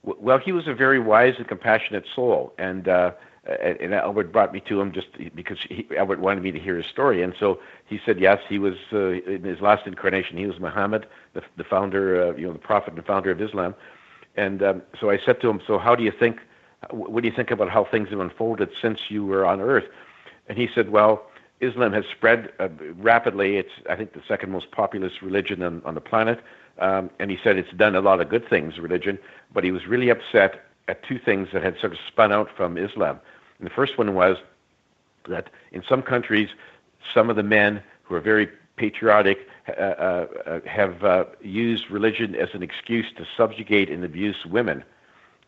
Well, he was a very wise and compassionate soul, and Albert brought me to him just because Albert wanted me to hear his story. And so he said, yes, he was, in his last incarnation, he was Muhammad, the founder, the prophet and founder of Islam. And so I said to him, so what do you think about how things have unfolded since you were on Earth? And he said, well, Islam has spread rapidly. It's, I think, the second most populous religion on the planet. And he said it's done a lot of good things, religion, but he was really upset at two things that had sort of spun out from Islam. And the first one was that in some countries, some of the men who are very patriotic have used religion as an excuse to subjugate and abuse women.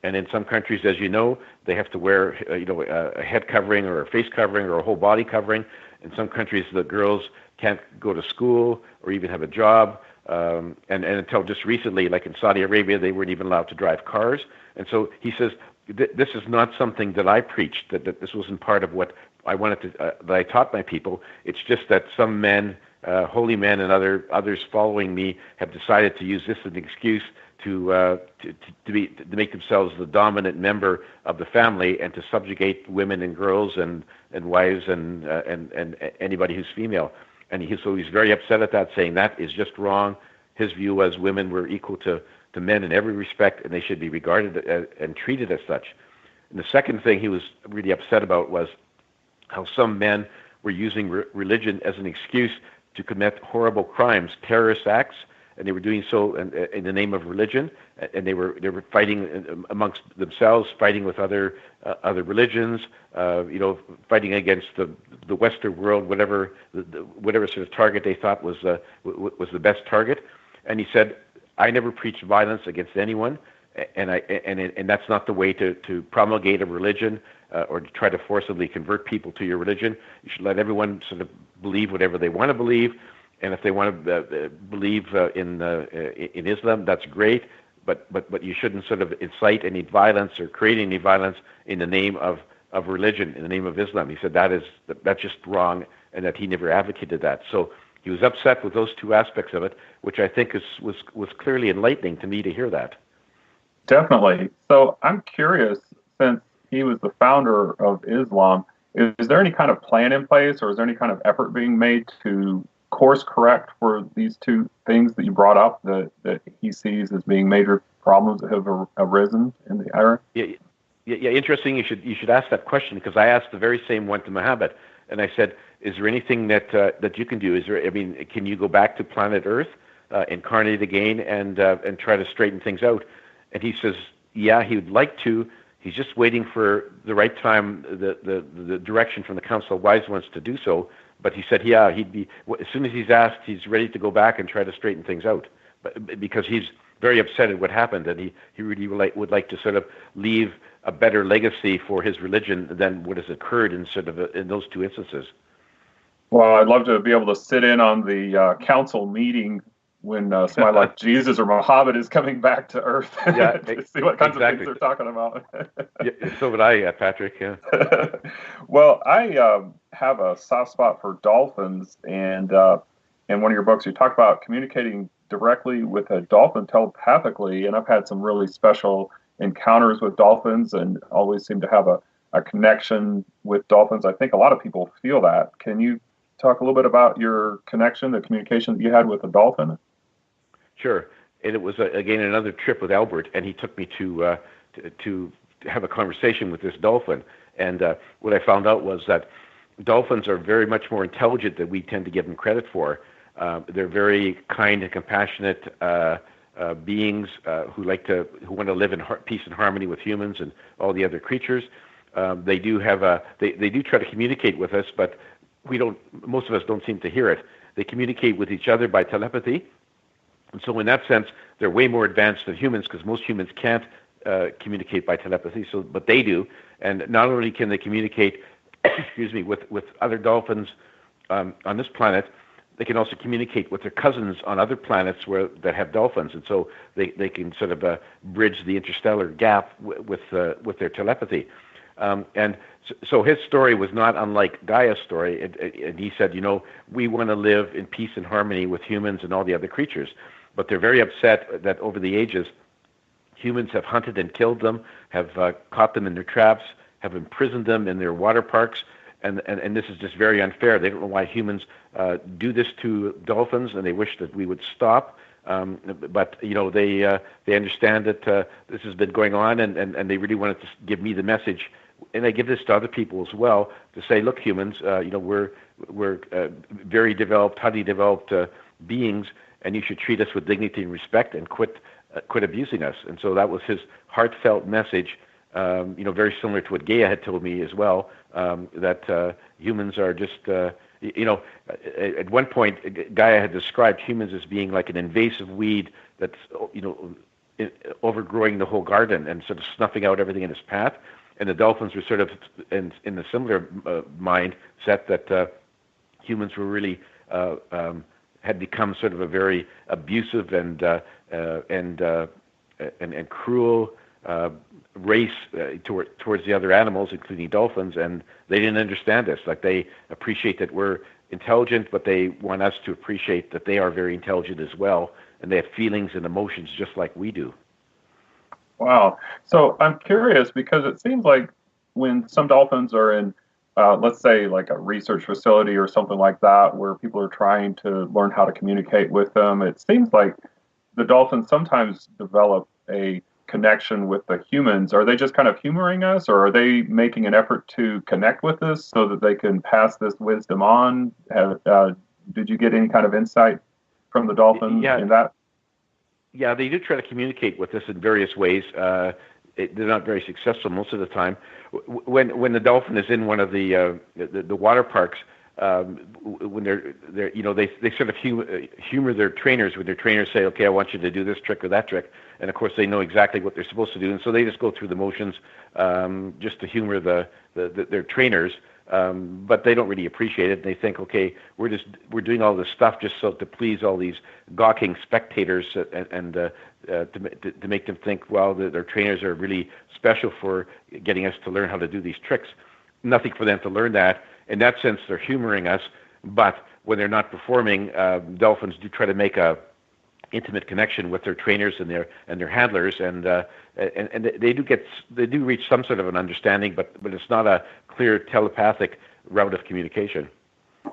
And in some countries, as you know, they have to wear a head covering or a face covering or a whole body covering. In some countries, the girls can't go to school or even have a job. And until just recently, like in Saudi Arabia, they weren't even allowed to drive cars. And so he says, this is not something that I preached, that this wasn't part of what I wanted to, that I taught my people. It's just that some men, holy men and others following me have decided to use this as an excuse to make themselves the dominant member of the family and to subjugate women and girls and wives and anybody who's female. And so he's very upset at that, saying that is just wrong. His view was women were equal to men in every respect, and they should be regarded and treated as such. And the second thing he was really upset about was how some men were using religion as an excuse to commit horrible crimes, terrorist acts, and they were doing so in the name of religion, and they were fighting amongst themselves, fighting with other religions, fighting against the Western world, whatever sort of target they thought was the best target. And he said, I never preached violence against anyone, and that's not the way to promulgate a religion or to try to forcibly convert people to your religion. You should let everyone sort of believe whatever they want to believe. And if they want to believe in Islam, that's great. But you shouldn't sort of incite any violence or create any violence in the name of religion, in the name of Islam. He said that's just wrong, and that he never advocated that. So he was upset with those two aspects of it, which I think was clearly enlightening to me to hear that. Definitely. So I'm curious, since he was the founder of Islam, is there any kind of plan in place, or is there any kind of effort being made to course correct for these two things that you brought up that he sees as being major problems that have arisen in the era? Yeah. Interesting. You should ask that question, because I asked the very same one to Muhammad, and I said, "Is there anything that you can do? Can you go back to planet Earth, incarnate again, and try to straighten things out?" And he says, "Yeah, he would like to. He's just waiting for the right time, the direction from the Council of Wise Ones to do so." But he said, yeah, he'd be, as soon as he's asked, he's ready to go back and try to straighten things out. But because he's very upset at what happened, and he really would like to sort of leave a better legacy for his religion than what has occurred in those two instances. Well, I'd love to be able to sit in on the council meeting when somebody like Jesus or Muhammad is coming back to Earth to see what kinds of things they're talking about. Yeah, so would I, Patrick. Yeah. Well, I have a soft spot for dolphins, and in one of your books, you talk about communicating directly with a dolphin telepathically, and I've had some really special encounters with dolphins, and always seem to have a connection with dolphins. I think a lot of people feel that. Can you talk a little bit about your connection, the communication that you had with a dolphin? Sure. And it was, again, another trip with Albert, and he took me to have a conversation with this dolphin. And what I found out was that dolphins are very much more intelligent than we tend to give them credit for. They're very kind and compassionate beings who want to live in peace and harmony with humans and all the other creatures. They do try to communicate with us, but most of us don't seem to hear it. They communicate with each other by telepathy. And so in that sense, they're way more advanced than humans, because most humans can't communicate by telepathy, but they do. And not only can they communicate with other dolphins on this planet, they can also communicate with their cousins on other planets that have dolphins. And so they can sort of bridge the interstellar gap with their telepathy. And so his story was not unlike Gaia's story. And he said, we want to live in peace and harmony with humans and all the other creatures. But they're very upset that over the ages, humans have hunted and killed them, have caught them in their traps, have imprisoned them in their water parks. And this is just very unfair. They don't know why humans do this to dolphins, and they wish that we would stop. But they understand that this has been going on, and they really wanted to give me the message, and I give this to other people as well, to say, look, humans, we're very developed, highly developed beings, and you should treat us with dignity and respect, and quit abusing us. And so that was his heartfelt message. Very similar to what Gaia had told me as well, that humans are just, at one point, Gaia had described humans as being like an invasive weed that's, overgrowing the whole garden and sort of snuffing out everything in its path. And the dolphins were sort of in a similar mindset that humans were really had become sort of a very abusive and cruel race towards the other animals, including dolphins, and they didn't understand this. Like, they appreciate that we're intelligent, but they want us to appreciate that they are very intelligent as well, and they have feelings and emotions just like we do. Wow. So I'm curious, because it seems like when some dolphins are in, let's say, like a research facility or something like that, where people are trying to learn how to communicate with them, it seems like the dolphins sometimes develop a connection with the humans. Are they just kind of humoring us, or are they making an effort to connect with us so that they can pass this wisdom on? Did you get any kind of insight from the dolphins in that? Yeah, they do try to communicate with us in various ways. They're not very successful most of the time. When the dolphin is in one of the water parks, when they sort of humor their trainers, when their trainers say, okay, I want you to do this trick or that trick, and of course they know exactly what they're supposed to do, and so they just go through the motions just to humor their trainers, but they don't really appreciate it. They think, okay, we're doing all this stuff just so to please all these gawking spectators and to make them think, well, their trainers are really special for getting us to learn how to do these tricks. Nothing for them to learn that. In that sense, they're humoring us, but when they're not performing, dolphins do try to make a intimate connection with their trainers and their handlers, and they do reach some sort of an understanding, but it's not a clear telepathic route of communication.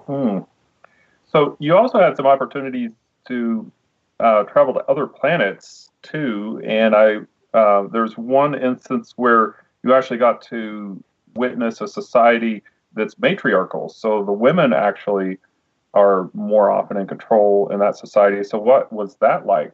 So you also had some opportunities to travel to other planets too, and there's one instance where you actually got to witness a society that's matriarchal. So the women actually are more often in control in that society. So what was that like?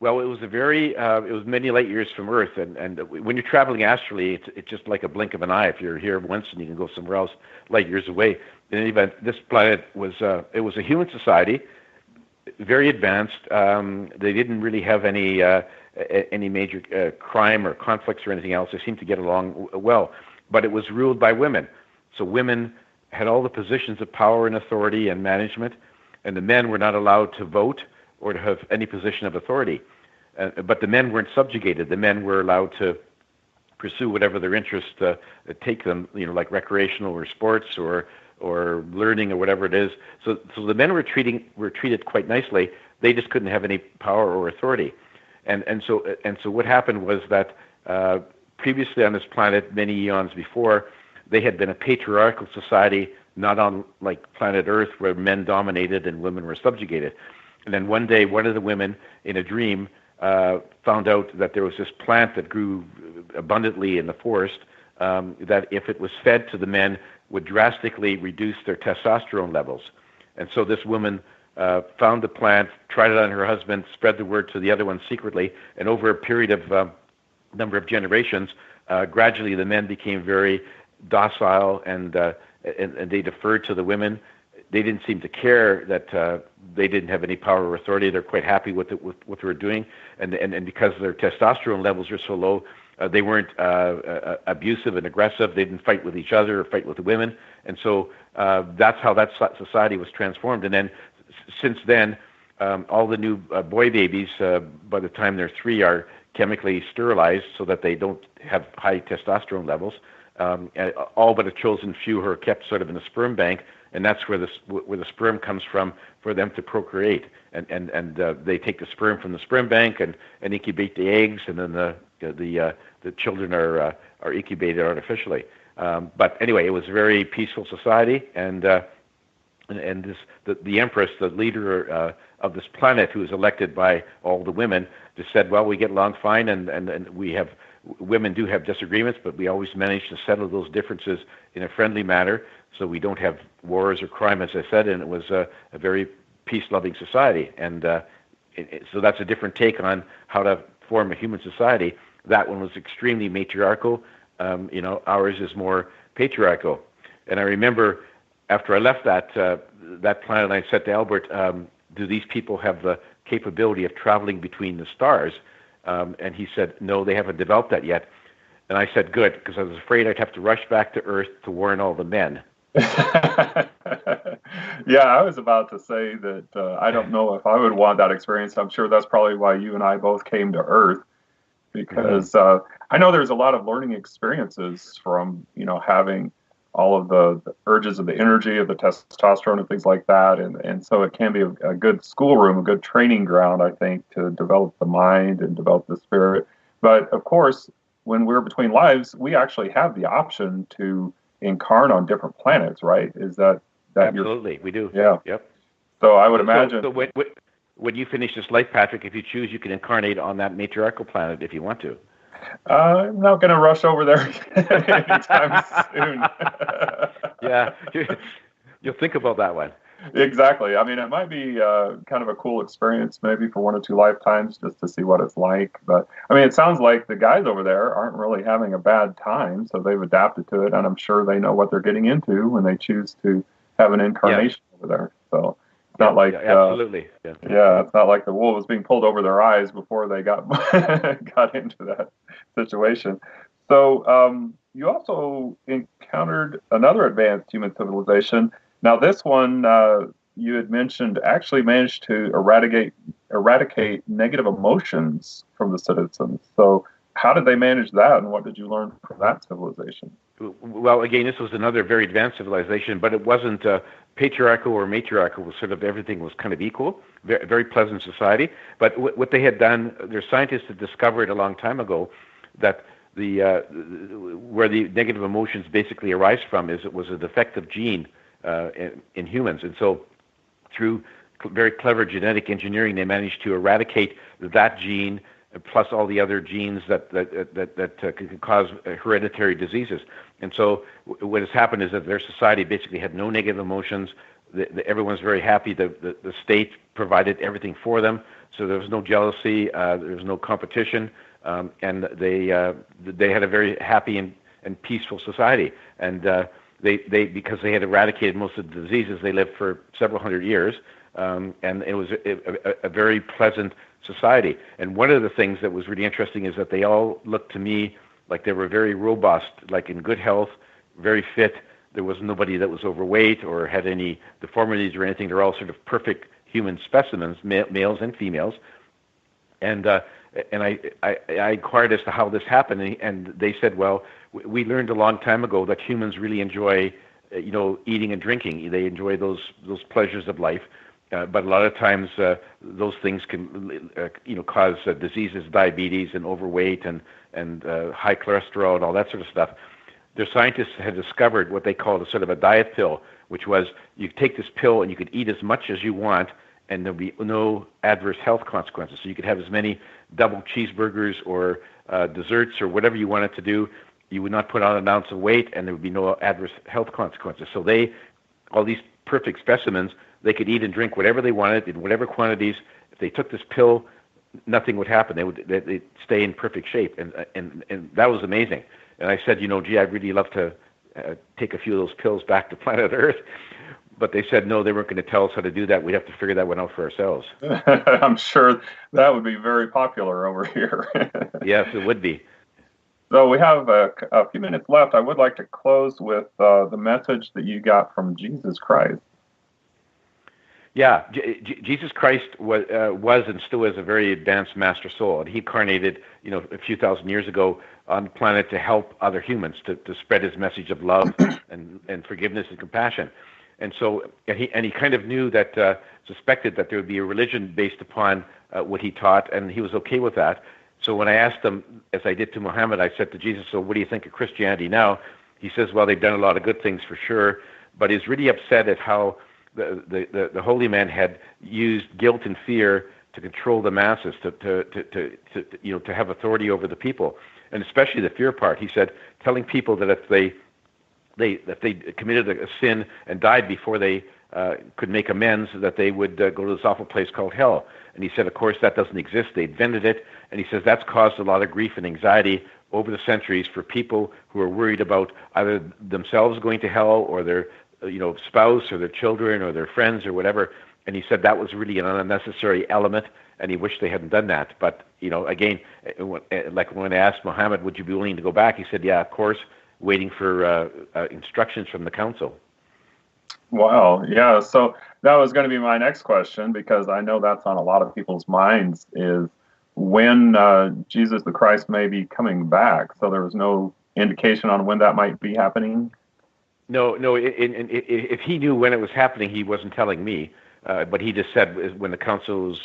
Well, it was it was many light years from Earth, and when you're traveling astrally, it's just like a blink of an eye. If you're here once and you can go somewhere else light years away. In any event, this planet was it was a human society. very advanced. They didn't really have any major crime or conflicts or anything else. They seemed to get along well, but it was ruled by women. So women had all the positions of power and authority and management, and the men were not allowed to vote or to have any position of authority. But the men weren't subjugated. The men were allowed to pursue whatever their interests take them, like recreational or sports or learning or whatever it is. So the men were treated quite nicely. They just couldn't have any power or authority. And so what happened was that previously on this planet, many eons before, they had been a patriarchal society, not on like planet Earth where men dominated and women were subjugated. And then one day, one of the women in a dream found out that there was this plant that grew abundantly in the forest that if it was fed to the men would drastically reduce their testosterone levels. And so this woman found the plant, tried it on her husband, spread the word to the other one secretly, and over a period of number of generations, gradually the men became very docile and they deferred to the women. They didn't seem to care that they didn't have any power or authority. They're quite happy with what they were doing, and because their testosterone levels are so low, they weren't abusive and aggressive. They didn't fight with each other or fight with the women, and so that's how that society was transformed. And then since then, all the new boy babies, by the time they're 3, are chemically sterilized so that they don't have high testosterone levels. And all but a chosen few who are kept sort of in a sperm bank, and that's where the sperm comes from for them to procreate. And they take the sperm from the sperm bank and incubate the eggs, and then the children are incubated artificially. But anyway, it was a very peaceful society, and the Empress, the leader of this planet, who was elected by all the women, just said, well, we get along fine, and women do have disagreements, but we always manage to settle those differences in a friendly manner, so we don't have wars or crime, as I said, and it was a very peace-loving society. And so that's a different take on how to form a human society. That one was extremely matriarchal. Ours is more patriarchal. And I remember after I left that planet, I said to Albert, do these people have the capability of traveling between the stars? And he said, no, they haven't developed that yet. And I said, good, because I was afraid I'd have to rush back to Earth to warn all the men. Yeah, I was about to say that I don't know if I would want that experience. I'm sure that's probably why you and I both came to Earth, because I know there's a lot of learning experiences from, having all of the urges of the energy of the testosterone and things like that. And so it can be a good schoolroom, a good training ground, I think, to develop the mind and develop the spirit. But of course, when we're between lives, we actually have the option to incarnate on different planets, right? Is that absolutely, we do. Yeah. Yep. So I would imagine. So when you finish this life, Patrick, if you choose, you can incarnate on that matriarchal planet if you want to. I'm not going to rush over there anytime soon. Yeah, you'll think about that one. Exactly. I mean, it might be kind of a cool experience maybe for 1 or 2 lifetimes just to see what it's like. But, I mean, it sounds like the guys over there aren't really having a bad time, so they've adapted to it, and I'm sure they know what they're getting into when they choose to have an incarnation over there. So it's not like... absolutely. It's not like the wool was being pulled over their eyes before they got got into that situation. So you also encountered another advanced human civilization. Now, this one you had mentioned actually managed to eradicate negative emotions from the citizens. So how did they manage that, and what did you learn from that civilization? Well, again, this was another very advanced civilization, but it wasn't patriarchal or matriarchal. It was sort of everything was kind of equal, very, very pleasant society. But what they had done, their scientists had discovered a long time ago that where the negative emotions basically arise from is it was a defective gene in humans. And so through very clever genetic engineering, they managed to eradicate that gene plus all the other genes that can cause hereditary diseases. And so what has happened is that their society basically had no negative emotions. Everyone's very happy. The state provided everything for them, so there was no jealousy, there was no competition, and they had a very happy and peaceful society. And they because they had eradicated most of the diseases, they lived for several hundred years, and it was a very pleasant society. And one of the things that was really interesting is that they all looked to me like they were very robust, like in good health, very fit. There was nobody that was overweight or had any deformities or anything. They're all sort of perfect human specimens, males and females. And I inquired as to how this happened, and they said, well, we learned a long time ago that humans really enjoy, eating and drinking. They enjoy those pleasures of life, but a lot of times those things can, cause diseases, diabetes, and overweight, and high cholesterol, and all that sort of stuff. Their scientists had discovered what they called a sort of a diet pill, which was you take this pill and you could eat as much as you want, and there'll be no adverse health consequences. So you could have as many double cheeseburgers or desserts or whatever you wanted to do. You would not put on an ounce of weight, and there would be no adverse health consequences. So all these perfect specimens, they could eat and drink whatever they wanted in whatever quantities. If they took this pill, nothing would happen. They'd stay in perfect shape, and that was amazing. And I said, gee, I'd really love to take a few of those pills back to planet Earth. But they said, no, they weren't going to tell us how to do that. We'd have to figure that one out for ourselves. I'm sure that would be very popular over here. Yes, it would be. So we have a few minutes left. I would like to close with the message that you got from Jesus Christ. Yeah, Jesus Christ was and still is a very advanced master soul, and he incarnated, a few thousand years ago on the planet to help other humans to spread his message of love and forgiveness and compassion. And so, and he kind of knew that, suspected that there would be a religion based upon what he taught, and he was okay with that. So when I asked him, as I did to Muhammad, I said to Jesus, so what do you think of Christianity now? He says, well, they've done a lot of good things for sure, but he's really upset at how the holy man had used guilt and fear to control the masses, to have authority over the people, and especially the fear part. He said, telling people that if they committed a sin and died before they could make amends, that they would go to this awful place called hell. And he said, of course, that doesn't exist. They invented it. And he says that's caused a lot of grief and anxiety over the centuries for people who are worried about either themselves going to hell or their spouse or their children or their friends or whatever. And he said that was really an unnecessary element, and he wished they hadn't done that. But, again, like when I asked Muhammad, would you be willing to go back? He said, yeah, of course, waiting for instructions from the council. Wow. Yeah. So that was going to be my next question, because I know that's on a lot of people's minds, is when Jesus the Christ may be coming back. So there was no indication on when that might be happening? No. If he knew when it was happening, he wasn't telling me. But he just said when the council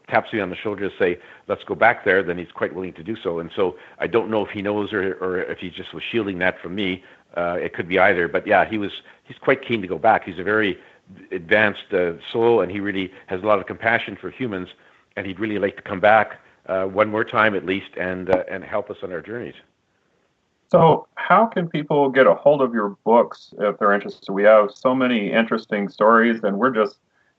taps me on the shoulder to say, let's go back there, then he's quite willing to do so. And so I don't know if he knows or if he just was shielding that from me. It could be either. But yeah, he's quite keen to go back. He's a very advanced soul, and he really has a lot of compassion for humans, and he'd really like to come back one more time at least and help us on our journeys. So how can people get a hold of your books if they're interested? We have so many interesting stories, and we're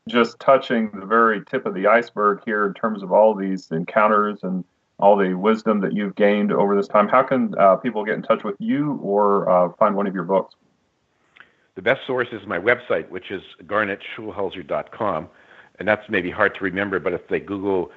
just touching the very tip of the iceberg here in terms of all these encounters and all the wisdom that you've gained over this time. How can people get in touch with you or find one of your books? The best source is my website, which is garnetschulhauser.com, and that's maybe hard to remember, but if they Google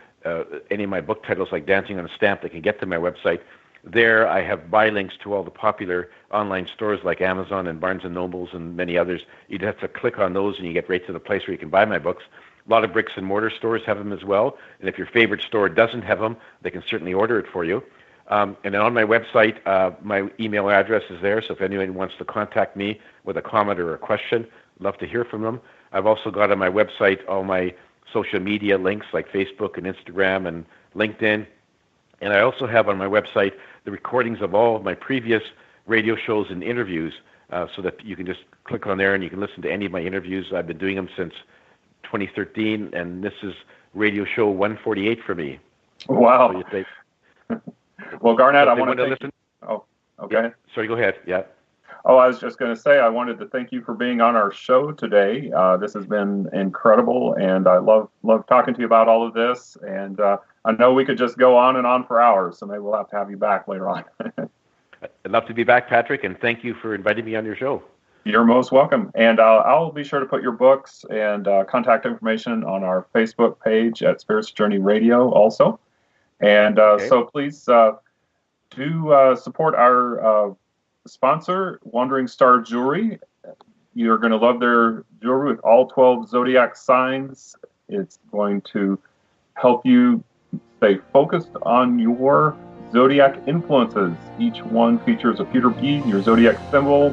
any of my book titles like Dancing on a Stamp, they can get to my website. There I have buy links to all the popular online stores like Amazon and Barnes & Nobles and many others. You'd have to click on those and you get right to the place where you can buy my books. A lot of bricks and mortar stores have them as well. And if your favorite store doesn't have them, they can certainly order it for you. And then on my website, my email address is there. So if anyone wants to contact me with a comment or a question, I'd love to hear from them. I've also got on my website all my social media links like Facebook and Instagram and LinkedIn. And I also have on my website the recordings of all of my previous radio shows and interviews, so that you can just click on there and you can listen to any of my interviews. I've been doing them since 2013, and this is radio show 148 for me. Wow. So well, Garnet, so I want to listen. Oh, okay. Yeah. Sorry, go ahead. Yeah. Oh, I was just going to say I wanted to thank you for being on our show today. This has been incredible, and I love talking to you about all of this. And I know we could just go on and on for hours, so maybe we'll have to have you back later on. I'd love to be back, Patrick, and thank you for inviting me on your show. You're most welcome. And I'll be sure to put your books and contact information on our Facebook page at Spirits Journey Radio also. And so please do support our sponsor, Wandering Star Jewelry. You're going to love their jewelry with all 12 zodiac signs. It's going to help you stay focused on your zodiac influences. Each one features a pewter bead, your zodiac symbol,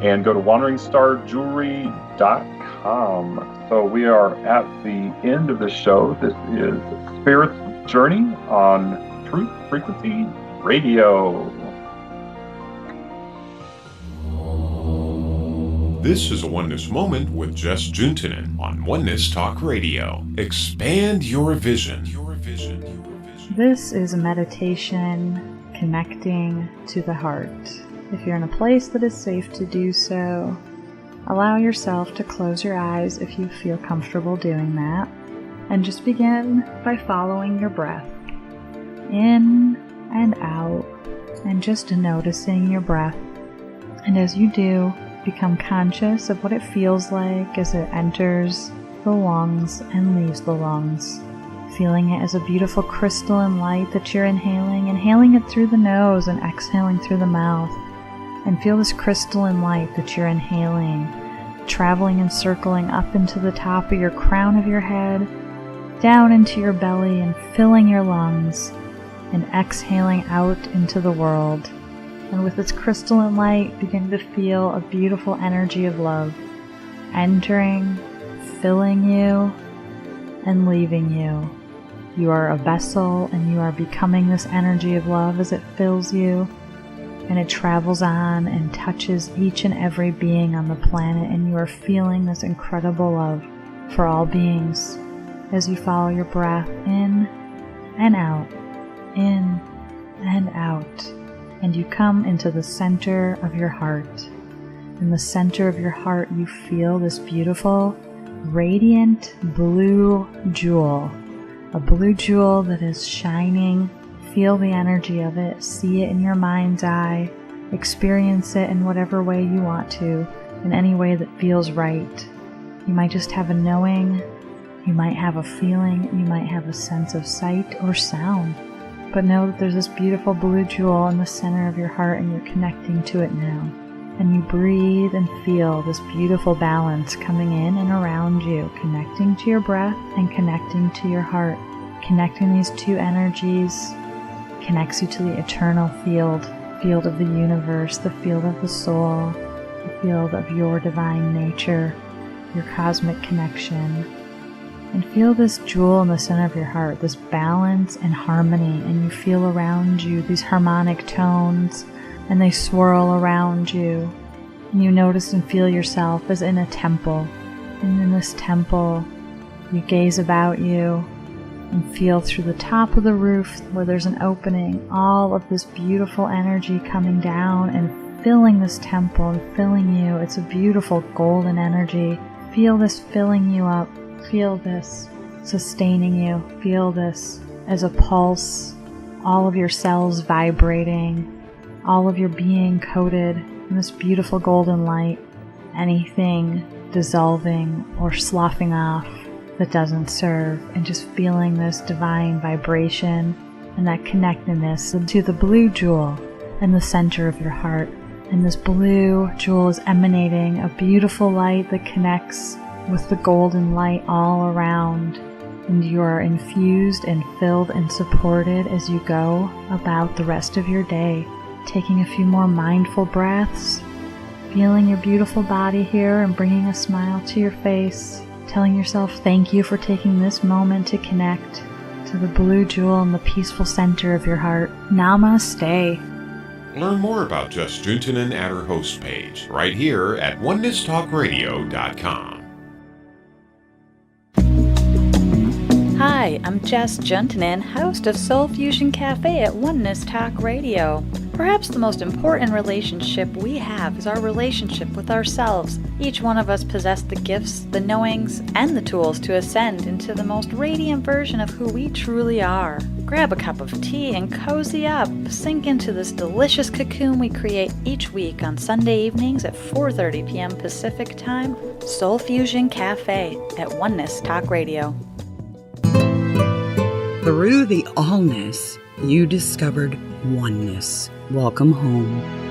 and go to wanderingstarjewelry.com. So we are at the end of the show. This is Spirit's Journey on Truth Frequency Radio. This is a Oneness Moment with Jess Juntunen on Oneness Talk Radio. Expand your vision. This is a meditation connecting to the heart. If you're in a place that is safe to do so, allow yourself to close your eyes if you feel comfortable doing that. And just begin by following your breath in and out, and just noticing your breath. And as you do, become conscious of what it feels like as it enters the lungs and leaves the lungs. Feeling it as a beautiful crystalline light that you're inhaling it through the nose and exhaling through the mouth. And feel this crystalline light that you're inhaling, traveling and circling up into the top of your crown of your head, down into your belly and filling your lungs, and exhaling out into the world. And with this crystalline light, begin to feel a beautiful energy of love entering, filling you, and leaving you. You are a vessel, and you are becoming this energy of love as it fills you, and it travels on and touches each and every being on the planet, and you are feeling this incredible love for all beings as you follow your breath in and out, in and out. And you come into the center of your heart. In the center of your heart, you feel this beautiful, radiant blue jewel. A blue jewel that is shining. Feel the energy of it. See it in your mind's eye. Experience it in whatever way you want to, in any way that feels right. You might just have a knowing. You might have a feeling. You might have a sense of sight or sound. But know that there's this beautiful blue jewel in the center of your heart, and you're connecting to it now. And you breathe and feel this beautiful balance coming in and around you, connecting to your breath and connecting to your heart. Connecting these two energies connects you to the eternal field of the universe, the field of the soul, the field of your divine nature, your cosmic connection. And feel this jewel in the center of your heart, this balance and harmony, and you feel around you these harmonic tones, and they swirl around you. And you notice and feel yourself as in a temple. And in this temple, you gaze about you and feel through the top of the roof where there's an opening, all of this beautiful energy coming down and filling this temple and filling you. It's a beautiful golden energy. Feel this filling you up. Feel this sustaining you. Feel this as a pulse, all of your cells vibrating, all of your being coated in this beautiful golden light. Anything dissolving or sloughing off that doesn't serve, and just feeling this divine vibration and that connectedness to the blue jewel in the center of your heart. And this blue jewel is emanating a beautiful light that connects with the golden light all around, and you are infused and filled and supported as you go about the rest of your day, taking a few more mindful breaths, feeling your beautiful body here and bringing a smile to your face, telling yourself thank you for taking this moment to connect to the blue jewel in the peaceful center of your heart. Namaste. Learn more about Jess Juntunen at her host page, right here at OneNessTalkRadio.com. Hi, I'm Jess Juntunen, host of Soul Fusion Cafe at Oneness Talk Radio. Perhaps the most important relationship we have is our relationship with ourselves. Each one of us possess the gifts, the knowings, and the tools to ascend into the most radiant version of who we truly are. Grab a cup of tea and cozy up. Sink into this delicious cocoon we create each week on Sunday evenings at 4:30 p.m. Pacific Time. Soul Fusion Cafe at Oneness Talk Radio. Through the allness, you discovered oneness. Welcome home.